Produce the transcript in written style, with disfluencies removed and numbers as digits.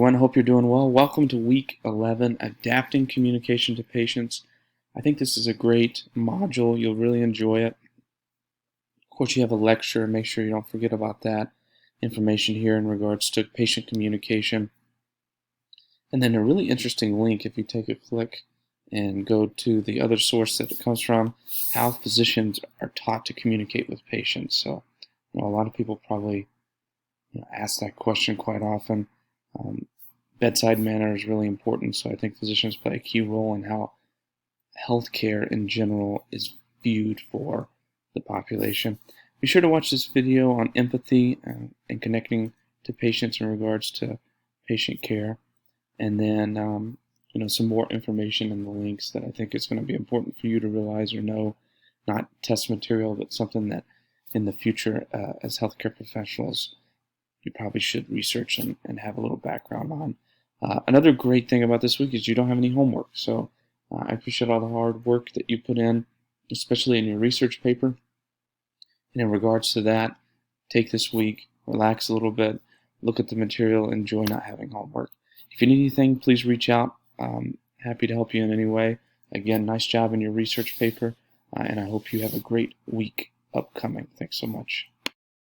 everyone. Hope you're doing well. Welcome to week 11, Adapting Communication to Patients. I think this is a great module. You'll really enjoy it. Of course, you have a lecture. Make sure you don't forget about that information here in regards to patient communication. And then a really interesting link, if you take a click and go to the other source that it comes from, how physicians are taught to communicate with patients. So, a lot of people probably ask that question quite often. Bedside manner is really important, so I think physicians play a key role in how healthcare in general is viewed for the population. Be sure to watch this video on empathy and connecting to patients in regards to patient care, and then some more information in the links that I think is going to be important for you to realize or know. Not test material, but something that in the future as healthcare professionals you probably should research and have a little background on. Another great thing about this week is you don't have any homework. So I appreciate all the hard work that you put in, especially in your research paper. And in regards to that, take this week, relax a little bit, look at the material, enjoy not having homework. If you need anything, please reach out. Happy to help you in any way. Again, nice job in your research paper, and I hope you have a great week upcoming. Thanks so much.